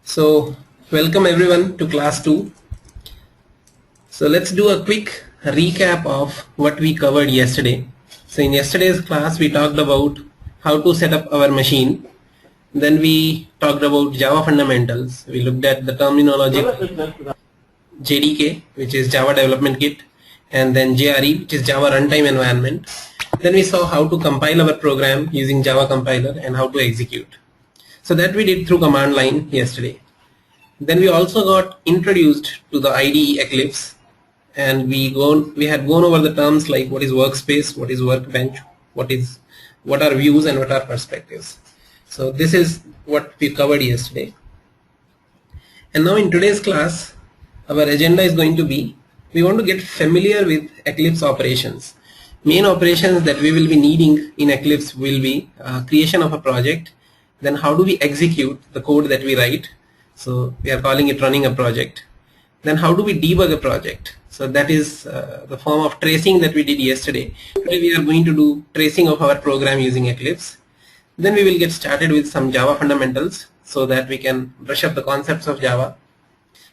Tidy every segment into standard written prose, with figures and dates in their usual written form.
So welcome everyone to class 2. So let's do a quick recap of what we covered yesterday. So in yesterday's class we talked about how to set up our machine. Then we talked about Java fundamentals. We looked at the terminology JDK, which is Java Development Kit, and then JRE, which is Java Runtime Environment. Then we saw how to compile our program using Java compiler and how to execute. So that we did through command line yesterday. Then we also got introduced to the IDE Eclipse, and we had gone over the terms like what is workspace, what is workbench, what are views, and what are perspectives. So this is what we covered yesterday. And now in today's class, our agenda is going to be, we want to get familiar with Eclipse operations. Main operations that we will be needing in Eclipse will be creation of a project, then how do we execute the code that we write. So we are calling it running a project. Then how do we debug a project? So that is the form of tracing that we did yesterday. Today we are going to do tracing of our program using Eclipse. Then we will get started with some Java fundamentals so that we can brush up the concepts of Java.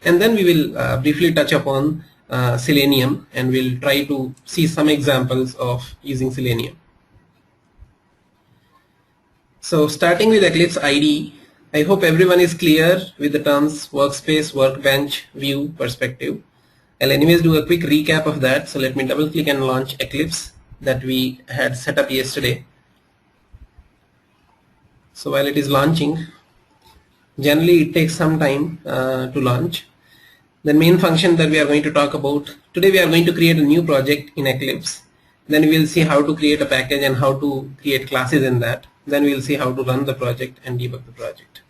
And then we will briefly touch upon Selenium, and we'll try to see some examples of using Selenium. So starting with Eclipse IDE, I hope everyone is clear with the terms workspace, workbench, view, perspective. I'll anyways do a quick recap of that. So let me double click and launch Eclipse that we had set up yesterday. So while it is launching, generally it takes some time to launch. The main function that we are going to talk about, today we are going to create a new project in Eclipse. Then we will see how to create a package and how to create classes in that. Then we will see how to run the project and debug the project.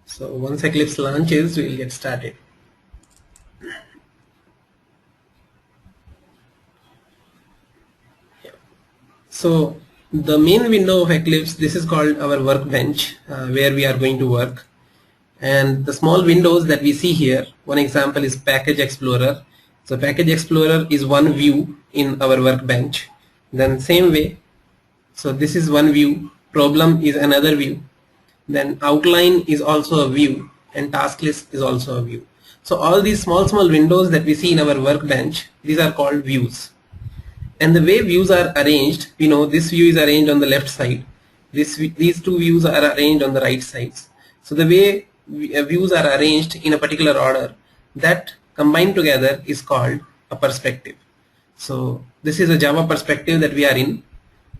So once Eclipse launches, we will get started. So the main window of Eclipse, this is called our workbench, where we are going to work. And the small windows that we see here, one example is Package Explorer. So Package Explorer is one view in our workbench. Then same way, so this is one view, problem is another view, then outline is also a view, and task list is also a view. So all these small windows that we see in our workbench, these are called views. And the way views are arranged, we know this view is arranged on the left side, these two views are arranged on the right sides. So the way views are arranged in a particular order, that combined together is called a perspective. So this is a Java perspective that we are in.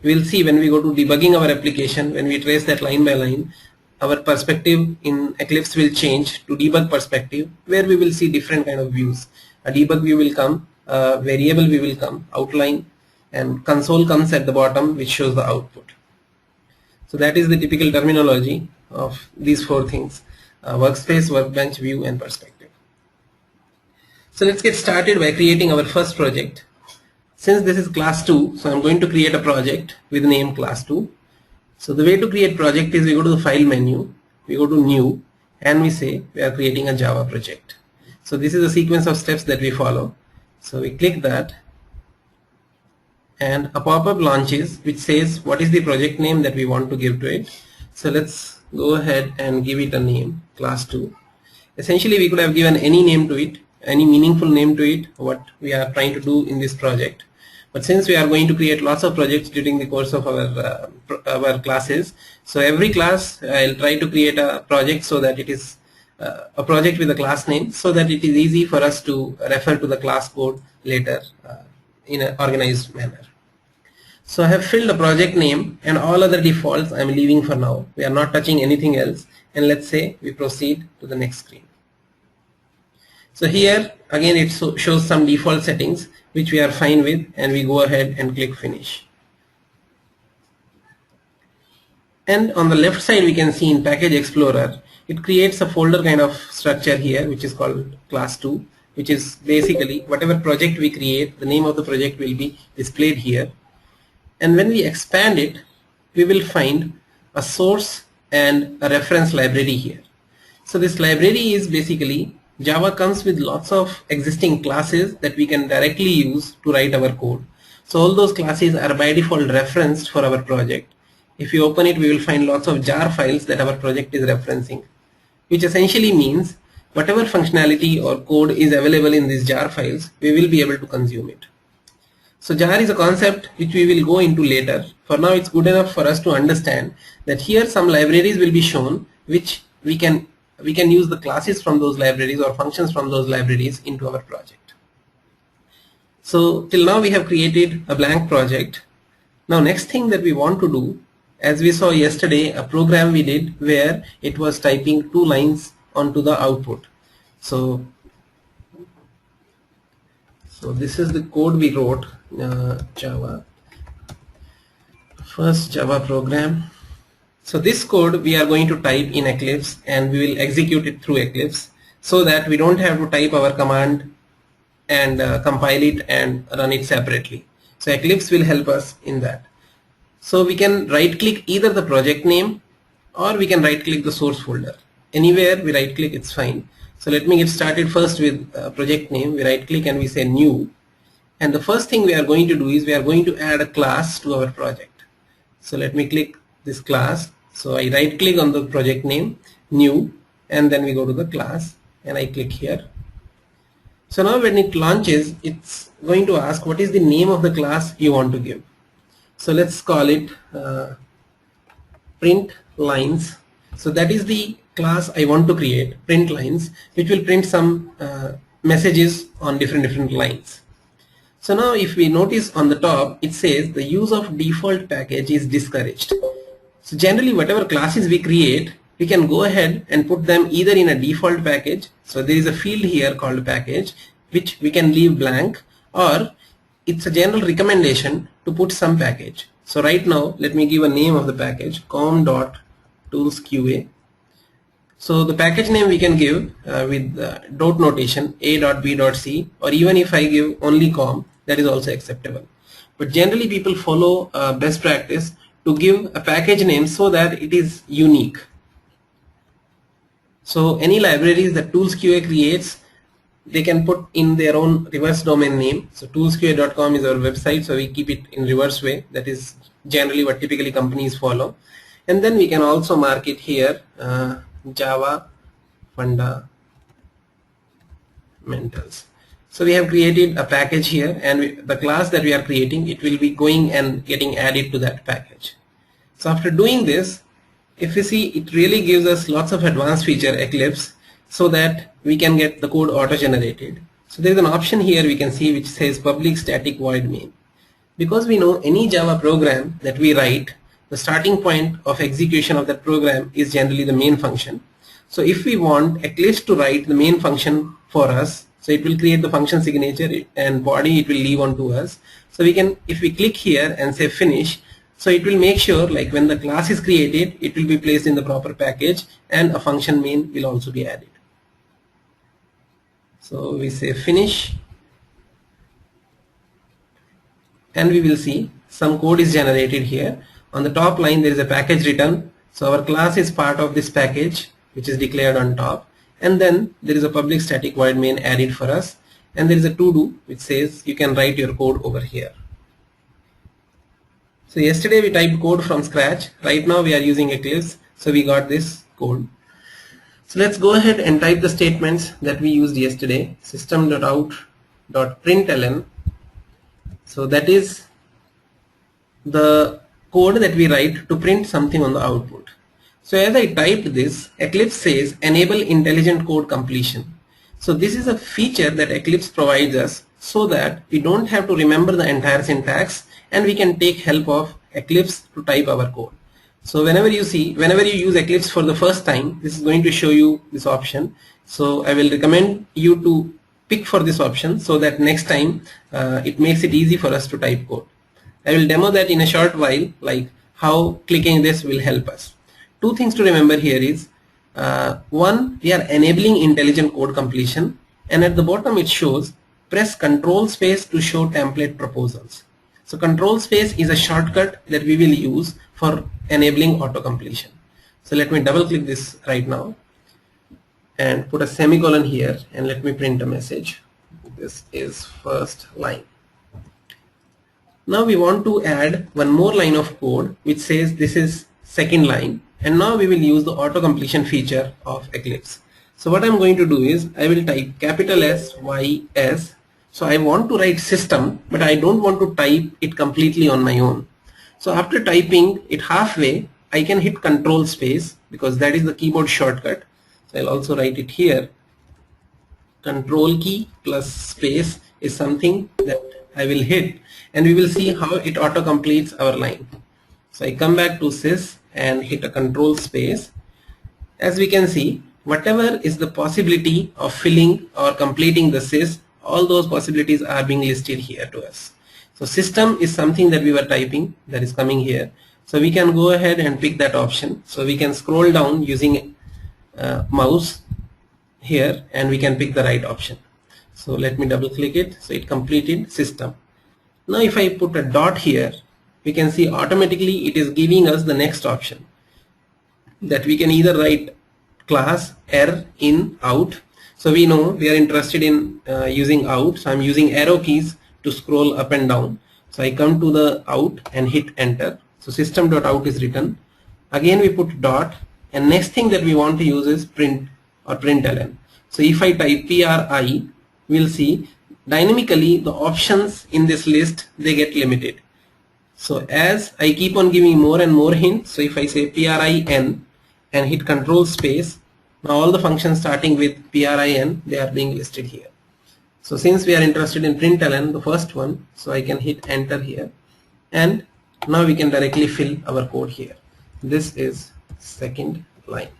We will see when we go to debugging our application, when we trace that line by line, our perspective in Eclipse will change to debug perspective, where we will see different kind of views. A debug view will come, a variable view will come, outline, and console comes at the bottom, which shows the output. So that is the typical terminology of these four things: workspace, workbench, view, and perspective. So let's get started by creating our first project. Since this is class 2, so I'm going to create a project with name class 2. So the way to create project is we go to the file menu, we go to new, and we say we are creating a Java project. So this is a sequence of steps that we follow. So we click that, and a pop-up launches which says what is the project name that we want to give to it. So let's go ahead and give it a name, class 2. Essentially we could have given any name to it, any meaningful name to it, what we are trying to do in this project. But since we are going to create lots of projects during the course of our classes, so every class I'll try to create a project so that it is a project with a class name, so that it is easy for us to refer to the class code later in an organized manner. So I have filled a project name, and all other defaults I'm leaving for now. We are not touching anything else, and let's say we proceed to the next screen. So here again it shows some default settings which we are fine with, and we go ahead and click finish. And on the left side we can see in Package Explorer, it creates a folder kind of structure here which is called class 2, which is basically whatever project we create, the name of the project will be displayed here. And when we expand it, we will find a source and a reference library here. So this library is basically, Java comes with lots of existing classes that we can directly use to write our code. So all those classes are by default referenced for our project. if you open it, we will find lots of jar files that our project is referencing, which essentially means whatever functionality or code is available in these jar files, we will be able to consume it. So jar is a concept which we will go into later. For now, it's good enough for us to understand that here some libraries will be shown which we can use the classes from those libraries or functions from those libraries into our project. So till now we have created a blank project. Now next thing that we want to do, as we saw yesterday, a program we did where it was typing 2 lines onto the output. So this is the code we wrote, first Java program. So this code we are going to type in Eclipse and we will execute it through Eclipse so that we don't have to type our command and compile it and run it separately. So Eclipse will help us in that. So we can right click either the project name or we can right click the source folder. Anywhere we right click, it's fine. So let me get started first with project name. We right click and we say new, and the first thing we are going to do is we are going to add a class to our project. So let me click this class. So I right click on the project name, new, and then we go to the class and I click here. So now when it launches, it's going to ask what is the name of the class you want to give. So let's call it print lines. So that is the class I want to create, print lines, which will print some messages on different lines. So now if we notice on the top, it says the use of default package is discouraged. So generally whatever classes we create, we can go ahead and put them either in a default package. So there is a field here called package which we can leave blank, or it's a general recommendation to put some package. So right now let me give a name of the package, com.toolsqa. So the package name we can give with dot notation a.b.c, or even if I give only com, that is also acceptable. But generally people follow best practice to give a package name so that it is unique. So any libraries that toolsqa creates, they can put in their own reverse domain name. So toolsqa.com is our website, so we keep it in reverse way. That is generally what typically companies follow. And then we can also mark it here Java fundamentals. So we have created a package here, and the class that we are creating, it will be going and getting added to that package. So after doing this, if you see, it really gives us lots of advanced feature Eclipse so that we can get the code auto generated. So there is an option here we can see which says public static void main. Because we know any Java program that we write, the starting point of execution of that program is generally the main function. So if we want Eclipse to write the main function for us, so it will create the function signature and body it will leave on to us. So we can, if we click here and say finish, so it will make sure like when the class is created, it will be placed in the proper package and a function main will also be added. So we say finish, and we will see some code is generated here. On the top line there is a package return. So our class is part of this package which is declared on top, and then there is a public static void main added for us, and there is a to do which says you can write your code over here. So yesterday we typed code from scratch. Right now we are using Eclipse, so we got this code. So let's go ahead and type the statements that we used yesterday. System.out.println. So that is the code that we write to print something on the output. So as I typed this, Eclipse says enable intelligent code completion. So this is a feature that Eclipse provides us so that we don't have to remember the entire syntax and we can take help of Eclipse to type our code. So whenever you use Eclipse for the first time, this is going to show you this option. So I will recommend you to pick for this option so that next time it makes it easy for us to type code. I will demo that in a short while, like how clicking this will help us. Two things to remember here is, one, we are enabling intelligent code completion, and at the bottom it shows press Control space to show template proposals. So Control space is a shortcut that we will use for enabling auto completion. So let me double click this right now and put a semicolon here, and let me print a message. This is first line. Now we want to add one more line of code which says this is second line, and now we will use the auto completion feature of Eclipse. So what I'm going to do is I will type capital S Y S. So I want to write system, but I don't want to type it completely on my own. So after typing it halfway, I can hit control space because that is the keyboard shortcut. So I'll also write it here. Control key plus space is something that I will hit, and we will see how it auto completes our line. So I come back to sys and hit a control space. As we can see, whatever is the possibility of filling or completing the sys, all those possibilities are being listed here to us. So system is something that we were typing, that is coming here. So we can go ahead and pick that option. So we can scroll down using mouse here, and we can pick the right option. So let me double click it. So it completed system. Now if I put a dot here, we can see automatically it is giving us the next option, that we can either write class er in out. So we know we are interested in using out, so I'm using arrow keys to scroll up and down. So I come to the out and hit enter. So system.out is written. Again we put dot, and next thing that we want to use is print or println. So if I type pri, we'll see dynamically the options in this list, they get limited. So as I keep on giving more and more hints, so if I say prin and hit control space, now all the functions starting with prin, they are being listed here. So since we are interested in println, the first one, so I can hit enter here, and now we can directly fill our code here. This is second line.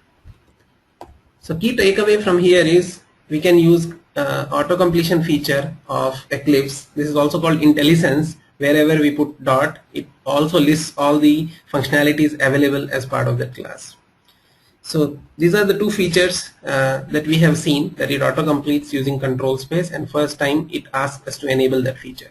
So key takeaway from here is we can use auto completion feature of Eclipse. This is also called IntelliSense. Wherever we put dot, it also lists all the functionalities available as part of that class. So these are the two features that we have seen, that it auto completes using control space, and first time it asks us to enable that feature.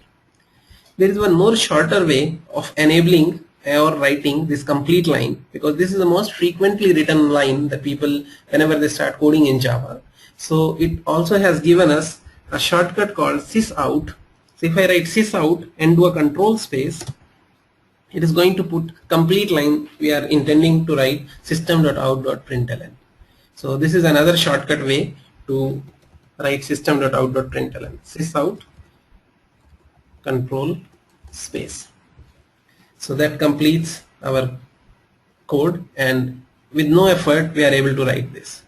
There is one more shorter way of enabling or writing this complete line, because this is the most frequently written line that people, whenever they start coding in Java. So it also has given us a shortcut called sysout. So if I write sysout and do a control space, it is going to put complete line we are intending to write system.out.println. So this is another shortcut way to write system.out.println. Sysout control space. So that completes our code, and with no effort we are able to write this.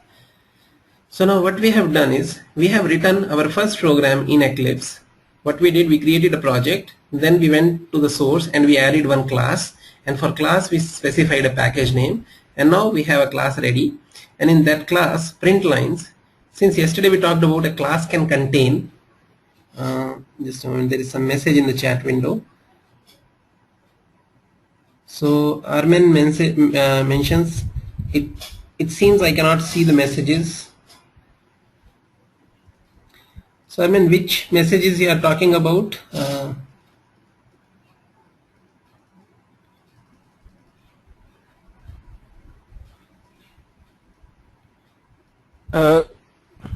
So now what we have done is we have written our first program in Eclipse. What we did, we created a project, then we went to the source and we added one class, and for class we specified a package name, and now we have a class ready. And in that class, print lines, since yesterday we talked about a class can contain, just a moment, there is some message in the chat window. So Armen mentions it seems I cannot see the messages. So Armen, which messages you are talking about?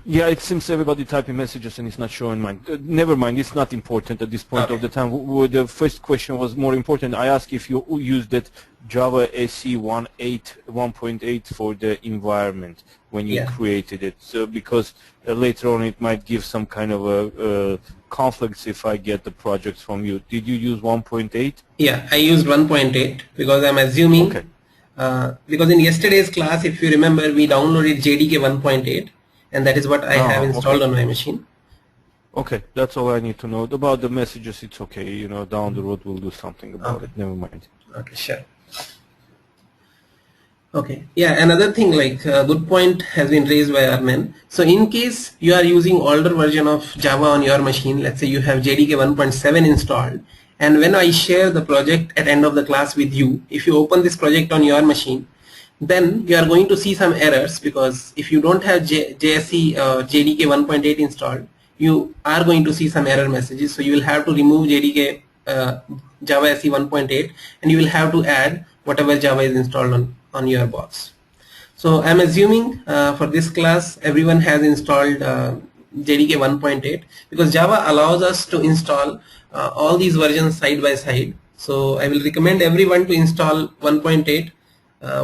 Yeah, it seems everybody typing messages and it's not showing mine. Never mind, it's not important at this point of the time. The first question was more important. I asked if you used that Java SE 1.8 for the environment when you created it. So because later on it might give some kind of a conflicts if I get the projects from you. Did you use 1.8? Yeah, I used 1.8 because I'm assuming, because in yesterday's class, if you remember, we downloaded JDK 1.8. And that is what I have installed on my machine. Okay, that's all I need to know. About the messages, it's okay. You know, down the road we'll do something about it. Never mind. Okay, sure. Okay, yeah, another thing, like a good point has been raised by Armen. So in case you are using older version of Java on your machine, let's say you have JDK 1.7 installed, and when I share the project at end of the class with you, if you open this project on your machine, then you are going to see some errors, because if you don't have JSE JDK 1.8 installed, you are going to see some error messages. So you will have to remove JDK Java SE 1.8, and you will have to add whatever Java is installed on your box. So I'm assuming for this class everyone has installed JDK 1.8 because Java allows us to install all these versions side by side. So I will recommend everyone to install 1.8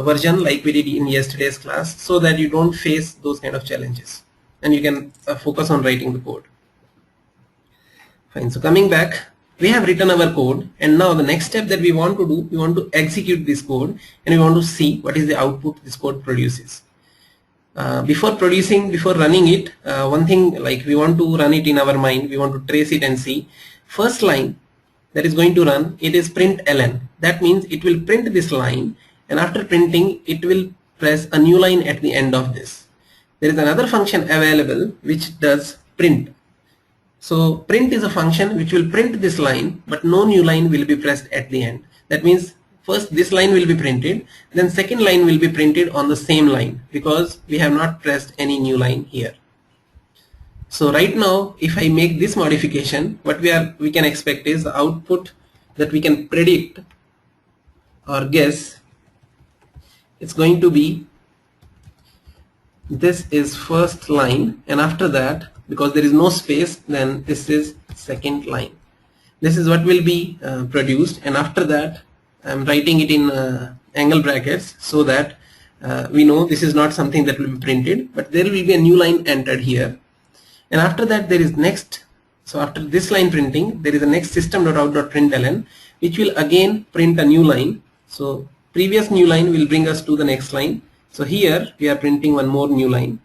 version like we did in yesterday's class, so that you don't face those kind of challenges and you can focus on writing the code. Fine. So coming back, we have written our code, and now the next step that we want to do, we want to execute this code and we want to see what is the output this code produces. Before running it, one thing, like we want to run it in our mind, we want to trace it and see. First line that is going to run, it is println. That means it will print this line, and after printing it will press a new line at the end of this. There is another function available which does print. So print is a function which will print this line, but no new line will be pressed at the end. That means first this line will be printed, then second line will be printed on the same line because we have not pressed any new line here. So right now if I make this modification, what we can expect is the output that we can predict or guess. It's going to be, this is first line, and after that, because there is no space, then this is second line. This is what will be produced, and after that I'm writing it in angle brackets so that we know this is not something that will be printed, but there will be a new line entered here. And after that there is next, so after this line printing, there is a next system.out.println which will again print a new line. So previous new line will bring us to the next line. So here we are printing one more new line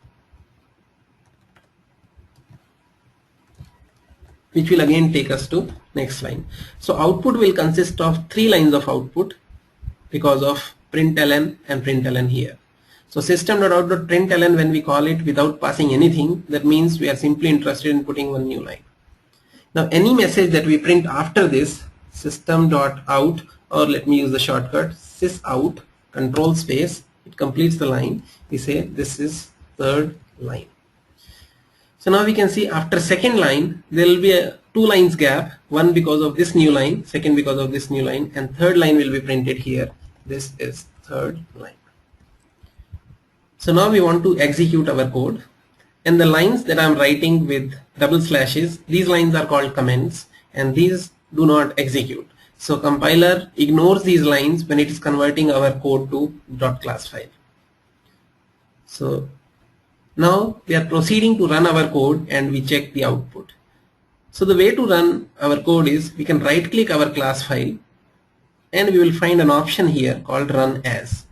which will again take us to next line. So output will consist of 3 lines of output because of println and println here. So system.out.println, when we call it without passing anything, that means we are simply interested in putting one new line. Now any message that we print after this, system.out, or let me use the shortcut sysout, control space, it completes the line. We say this is third line. So now we can see after second line there will be a 2 lines gap, one because of this new line, second because of this new line, and third line will be printed here. This is third line. So now we want to execute our code, and the lines that I am writing with double slashes, these lines are called comments, and these do not execute. So compiler ignores these lines when it is converting our code to .class file. So now we are proceeding to run our code and we check the output. So the way to run our code is we can right click our class file and we will find an option here called run as.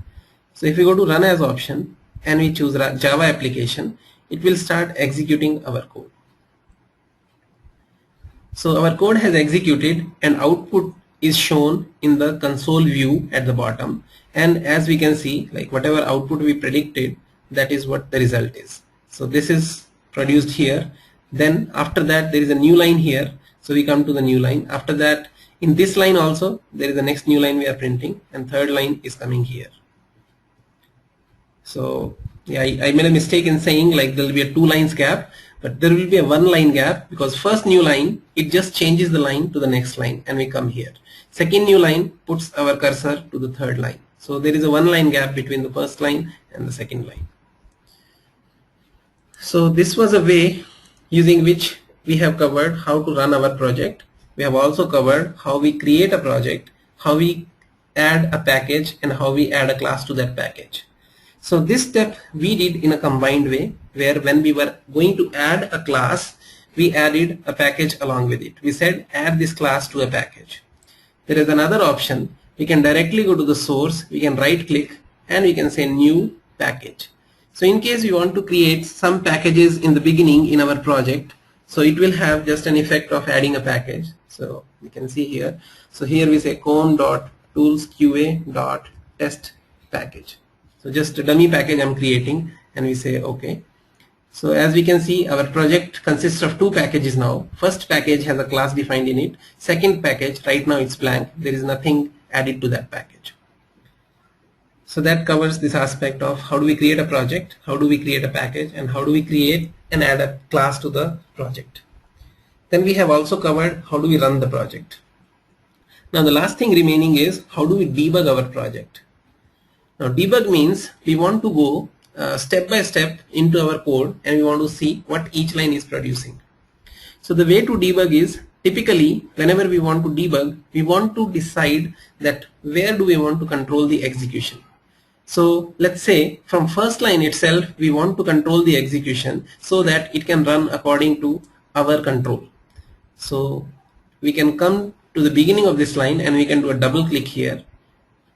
So if we go to run as option and we choose Java application, it will start executing our code. So our code has executed and output is shown in the console view at the bottom, and as we can see, like whatever output we predicted, that is what the result is. So this is produced here. Then after that there is a new line here, so we come to the new line. After that in this line also there is the next new line we are printing, and third line is coming here. So yeah, I made a mistake in saying like there will be a 2 lines gap, but there will be a 1 line gap because first new line, it just changes the line to the next line and we come here. Second new line puts our cursor to the third line. So there is a 1 line gap between the first line and the second line. So this was a way using which we have covered how to run our project. We have also covered how we create a project, how we add a package, and how we add a class to that package. So this step we did in a combined way, where when we were going to add a class, we added a package along with it. We said add this class to a package. There is another option. We can directly go to the source, we can right click and we can say new package. So in case we want to create some packages in the beginning in our project, so it will have just an effect of adding a package. So you can see here. So here we say com.toolsqa.test package. So just a dummy package I'm creating, and we say OK. So as we can see, our project consists of 2 packages now. First package has a class defined in it. Second package, right now it's blank. There is nothing added to that package. So that covers this aspect of how do we create a project, how do we create a package, and how do we create and add a class to the project. Then we have also covered how do we run the project. Now the last thing remaining is how do we debug our project. Now debug means we want to go step by step into our code, and we want to see what each line is producing. So the way to debug is, typically whenever we want to debug, we want to decide that where do we want to control the execution. So let's say from first line itself we want to control the execution so that it can run according to our control. So we can come to the beginning of this line and we can do a double click here,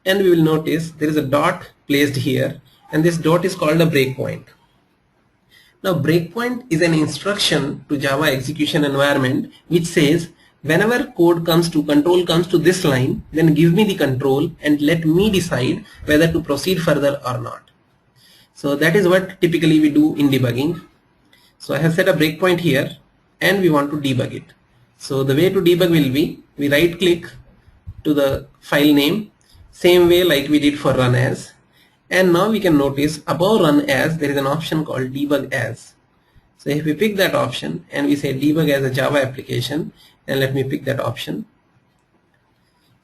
and we will notice there is a dot placed here, and this dot is called a breakpoint. Now breakpoint is an instruction to Java execution environment which says whenever code comes to control comes to this line, then give me the control and let me decide whether to proceed further or not. So that is what typically we do in debugging. So I have set a breakpoint here and we want to debug it. So the way to debug will be, we right click to the file name, same way like we did for run as, and now we can notice above run as there is an option called debug as. So if we pick that option and we say debug as a Java application, and let me pick that option.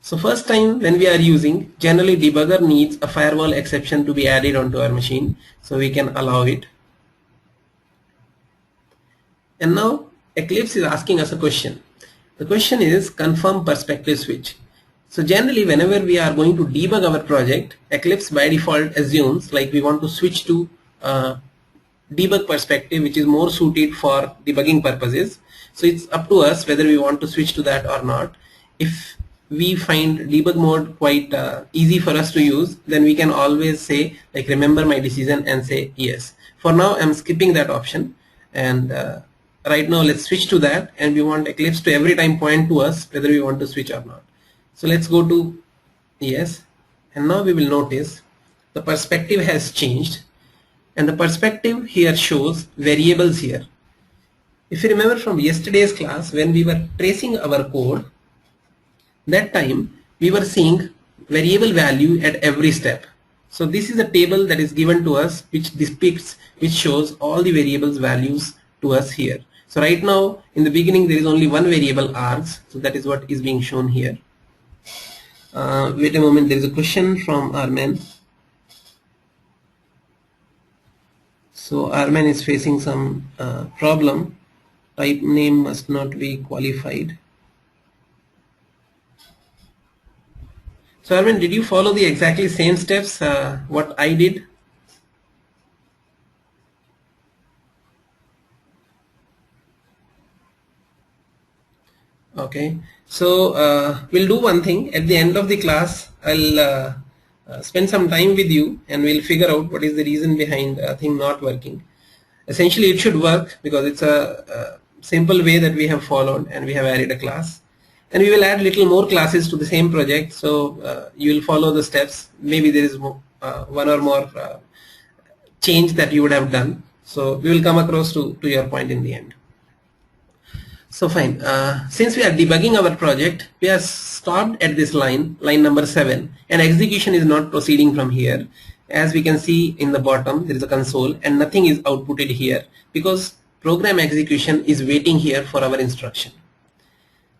So first time when we are using, generally debugger needs a firewall exception to be added onto our machine, so we can allow it. And now Eclipse is asking us a question. The question is confirm perspective switch. So generally whenever we are going to debug our project, Eclipse by default assumes like we want to switch to debug perspective, which is more suited for debugging purposes. So it's up to us whether we want to switch to that or not. If we find debug mode quite easy for us to use, then we can always say like remember my decision and say yes. For now I'm skipping that option, and right now let's switch to that, and we want Eclipse to every time point to us whether we want to switch or not. So let's go to yes, and now we will notice the perspective has changed, and the perspective here shows variables here. If you remember from yesterday's class when we were tracing our code, that time we were seeing variable value at every step. So this is a table that is given to us which shows all the variables values to us here. So right now in the beginning there is only one variable args, so that is what is being shown here. Wait a moment, there is a question from Arman. So Arman is facing some problem. Type name must not be qualified. So Arman, did you follow the exactly same steps what I did? Okay, so we'll do one thing. At the end of the class I'll spend some time with you and we'll figure out what is the reason behind thing not working. Essentially it should work because it's a simple way that we have followed, and we have added a class, and we will add little more classes to the same project. So you will follow the steps. Maybe there is one or more change that you would have done. So we will come across to your point in the end. So fine, since we are debugging our project, we are stopped at this line number 7, and execution is not proceeding from here. As we can see in the bottom, there is a console and nothing is outputted here because program execution is waiting here for our instruction.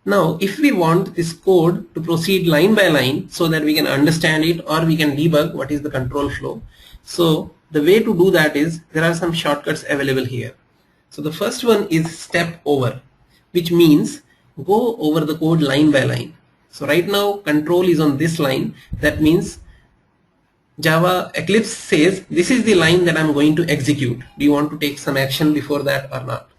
Now if we want this code to proceed line by line so that we can understand it or we can debug what is the control flow, so the way to do that is there are some shortcuts available here. So the first one is step over, which means go over the code line by line. So right now control is on this line. That means Java Eclipse says this is the line that I'm going to execute. Do you want to take some action before that or not?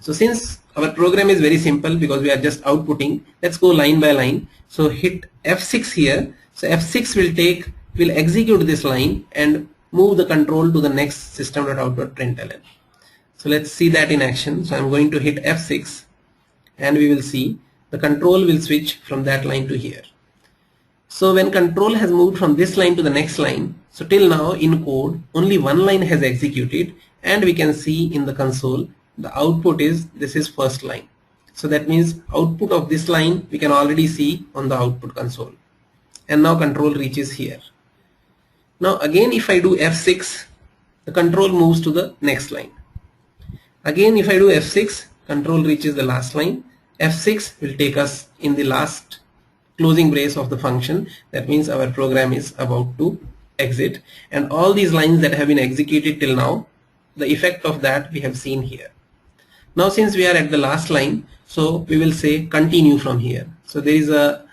So since our program is very simple because we are just outputting, let's go line by line. So hit F6 here. So F6 will execute this line and move the control to the next system.out.println. So let's see that in action. So I'm going to hit F6 and we will see the control will switch from that line to here. So when control has moved from this line to the next line, so till now in code only one line has executed, and we can see in the console the output is this is first line. So that means output of this line we can already see on the output console, and now control reaches here. Now again if I do F6, the control moves to the next line. Again if I do F6, control reaches the last line. F6 will take us in the last closing brace of the function. That means our program is about to exit, and all these lines that have been executed till now, the effect of that we have seen here. Now since we are at the last line, so we will say continue from here. So there is a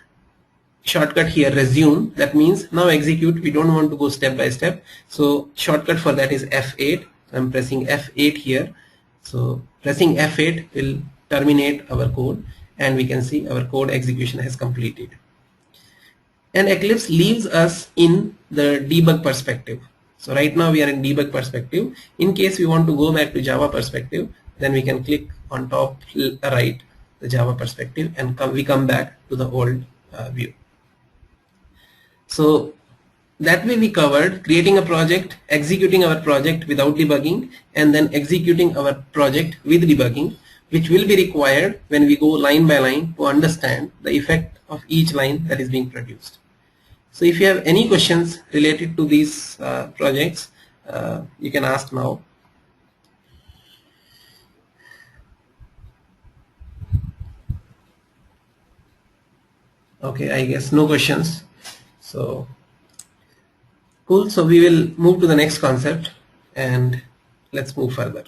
shortcut here, resume. That means now execute. We don't want to go step by step, so shortcut for that is F8. I'm pressing F8 here. So pressing F8 will terminate our code, and we can see our code execution has completed. And Eclipse leaves us in the debug perspective. So right now we are in debug perspective. In case we want to go back to Java perspective, then we can click on top right, the Java perspective, and we come back to the old view. So that way we covered creating a project, executing our project without debugging, and then executing our project with debugging, which will be required when we go line by line to understand the effect of each line that is being produced. So if you have any questions related to these projects, you can ask now. Okay, I guess no questions. So cool. So we will move to the next concept and let's move further.